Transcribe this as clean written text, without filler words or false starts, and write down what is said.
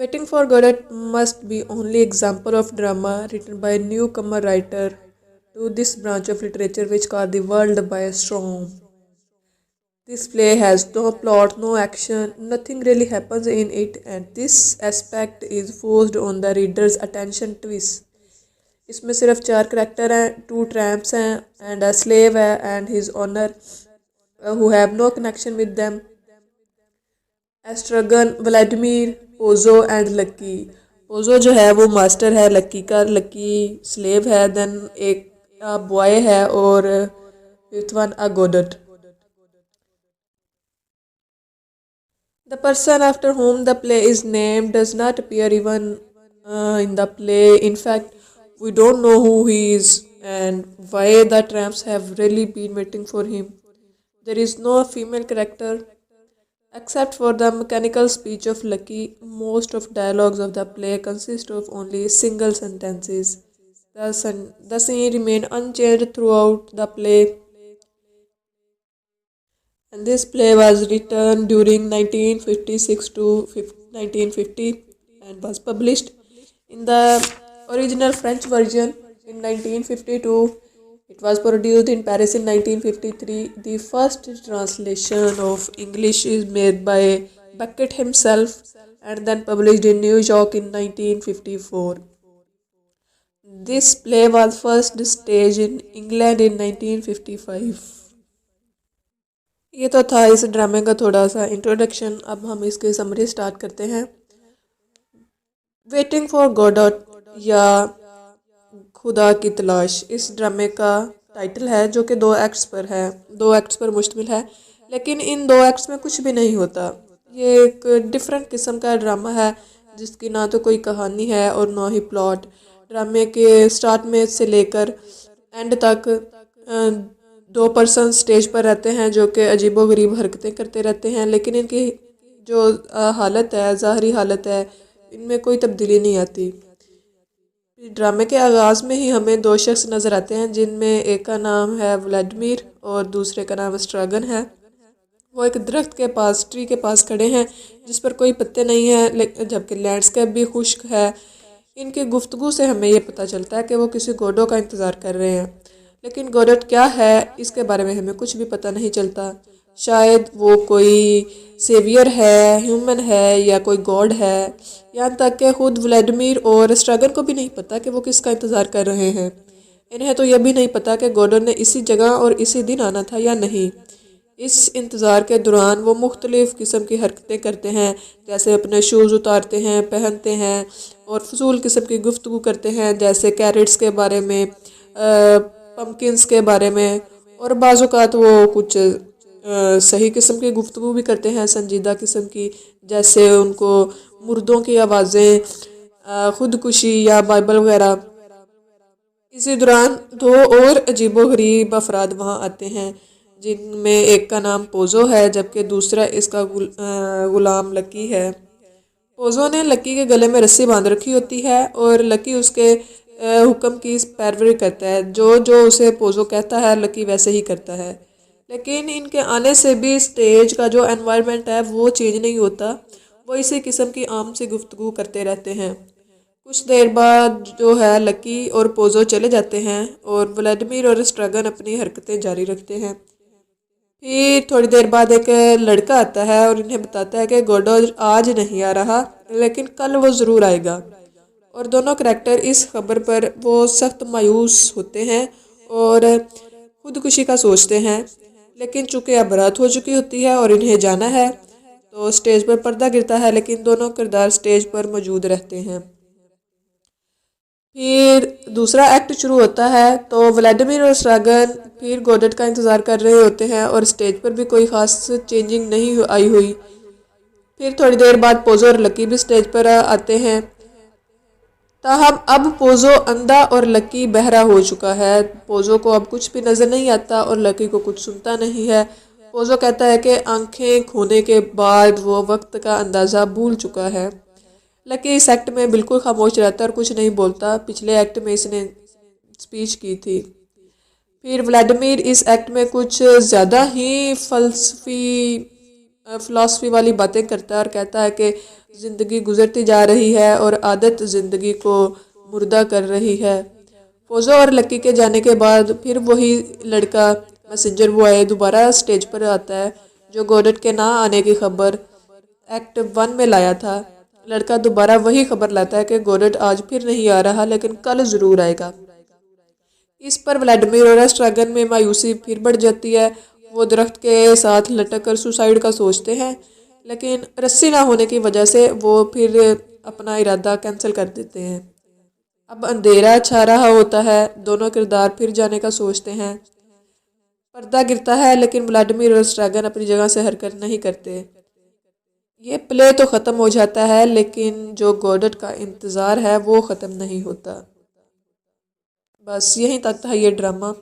Waiting for Godot must be only example of drama written by a newcomer writer to this branch of literature which called the world by storm. This play has no plot, no action, nothing really happens in it, and this aspect is forced on the reader's attention twist. इसमें सिर्फ चार character हैं, two tramps हैं and a slave है and his honour who have no connection with them. Estragon, Vladimir, Pozzo and Lucky. Pozzo जो है वो master है लक्की का, लक्की स्लेव है, देन एक बॉय है और fifth one a Godot. The person after whom the play is named does not appear even in the play. In fact, we don't know who he is and why the tramps have really been waiting for him. There is no female character except for the mechanical speech of Lucky. Most of dialogues of the play consist of only single sentences. The scene remained unchanged throughout the play. And this play was written during 1956 to 1950 and was published in the original French version in 1952. It was produced in Paris in 1953. The first translation of English is made by Beckett himself and then published in New York in 1954. This play was first staged in England in 1955. ये तो था इस ड्रामे का थोड़ा सा introduction. अब हम इसकी समरी स्टार्ट करते हैं. वेटिंग फॉर गॉडॉट या खुदा की तलाश इस ड्रामे का टाइटल है, जो कि 2 एक्ट्स पर है, 2 एक्ट्स पर मुश्तमिल है. लेकिन इन 2 एक्ट्स में कुछ भी नहीं होता. ये एक डिफरेंट किस्म का ड्रामा है जिसकी ना तो कोई कहानी है और ना ही प्लॉट. ड्रामे के स्टार्ट में से लेकर एंड तक 2 पर्सन स्टेज पर रहते हैं जो कि अजीबो गरीब हरकतें करते रहते हैं, लेकिन इनकी जो हालत है, ज़ाहरी हालत है, इनमें कोई तब्दीली नहीं आती. ड्रामे के आगाज़ में ही हमें 2 शख्स नज़र आते हैं जिनमें एक का नाम है व्लादिमीर और दूसरे का नाम एस्ट्रागन है. वो एक दरख्त के पास, ट्री के पास खड़े हैं जिस पर कोई पत्ते नहीं हैं, जबकि लैंडस्केप भी खुश्क है. इनकी गुफ्तगू से हमें ये पता चलता है कि वो किसी गोडो का इंतज़ार कर रहे हैं, लेकिन गोडट क्या है इसके बारे में हमें कुछ भी पता नहीं चलता. शायद वो कोई सेवियर है, ह्यूमन है या कोई गॉड है. यहाँ तक कि खुद व्लादिमीर और स्ट्रगन को भी नहीं पता कि वो किसका इंतज़ार कर रहे हैं. इन्हें तो यह भी नहीं पता कि गॉडट ने इसी जगह और इसी दिन आना था या नहीं. इस इंतज़ार के दौरान वो मुख्तलिफ़ किस्म की हरकतें करते हैं, जैसे अपने शूज़ उतारते हैं, पहनते हैं और फजूल किस्म की गुफ्तगू करते हैं, जैसे कैरेट्स के बारे में, पम्पकिन्स के बारे में, और बाज़-औक़ात वो कुछ सही किस्म की गुफ्तगू भी करते हैं, संजीदा किस्म की, जैसे उनको मुर्दों की आवाज़ें, ख़ुदकुशी या बाइबल वगैरह. इसी दौरान 2 और अजीबो गरीब अफराद वहाँ आते हैं जिनमें एक का नाम पोजो है जबकि दूसरा इसका गुलाम लकी है. पोजो ने लकी के गले में रस्सी बांध रखी होती है और लकी उसके हुक्म की पैरवी करता है. जो जो उसे पोजो कहता है लकी वैसे ही करता है. लेकिन इनके आने से भी स्टेज का जो एनवायरनमेंट है वो चेंज नहीं होता. वो इसी किस्म की आम सी गुफ्तगू करते रहते हैं. कुछ देर बाद जो है लकी और पोजो चले जाते हैं और व्लादिमीर और स्ट्रगन अपनी हरकतें जारी रखते हैं. फिर थोड़ी देर बाद एक लड़का आता है और इन्हें बताता है कि गोडो आज नहीं आ रहा लेकिन कल वो ज़रूर आएगा. और दोनों करैक्टर इस खबर पर वो सख्त मायूस होते हैं और खुदकुशी का सोचते हैं. लेकिन चूँकि अब रात हो चुकी होती है और इन्हें जाना है तो स्टेज पर पर्दा गिरता है, लेकिन दोनों किरदार स्टेज पर मौजूद रहते हैं. फिर दूसरा एक्ट शुरू होता है तो व्लादिमीर और स्ट्रगन फिर गोडट का इंतज़ार कर रहे होते हैं और स्टेज पर भी कोई ख़ास चेंजिंग नहीं आई हुई. फिर थोड़ी देर बाद पोजो और लकी भी स्टेज पर आते हैं. ताहम अब पोजो अंधा और लकी बहरा हो चुका है. पोजो को अब कुछ भी नज़र नहीं आता और लकी को कुछ सुनता नहीं है. पोजो कहता है कि आंखें खोने के बाद वो वक्त का अंदाज़ा भूल चुका है. लकी इस एक्ट में बिल्कुल खामोश रहता है और कुछ नहीं बोलता. पिछले एक्ट में इसने स्पीच की थी. फिर व्लादिमीर इस एक्ट में कुछ ज़्यादा ही फ़लसफ़ी फ़िलासफ़ी वाली बातें करता है और कहता है कि ज़िंदगी गुजरती जा रही है और आदत ज़िंदगी को मुर्दा कर रही है। फ़ौज़ा और लक्की के जाने के बाद फिर वही लड़का मैसेंजर बॉय दोबारा स्टेज पर आता है जो गोडट के ना आने की खबर एक्ट 1 में लाया था। लड़का दोबारा वही खबर लाता है कि गोडट आज फिर नहीं आ रहा लेकिन कल ज़रूर आएगा। इस पर व्लादिमीर और स्ट्रैगन में मायूसी फिर बढ़ जाती है। वो दरख्त के साथ लटक कर सुसाइड का सोचते हैं लेकिन रस्सी ना होने की वजह से वो फिर अपना इरादा कैंसिल कर देते हैं। अब अंधेरा छा रहा होता है, दोनों किरदार फिर जाने का सोचते हैं। पर्दा गिरता है लेकिन व्लादिमीर और स्ट्रैगन अपनी जगह से हरकत नहीं करते। ये प्ले तो ख़त्म हो जाता है लेकिन जो गोडट का इंतज़ार है वो ख़त्म नहीं होता। बस यहीं तक था ये ड्रामा।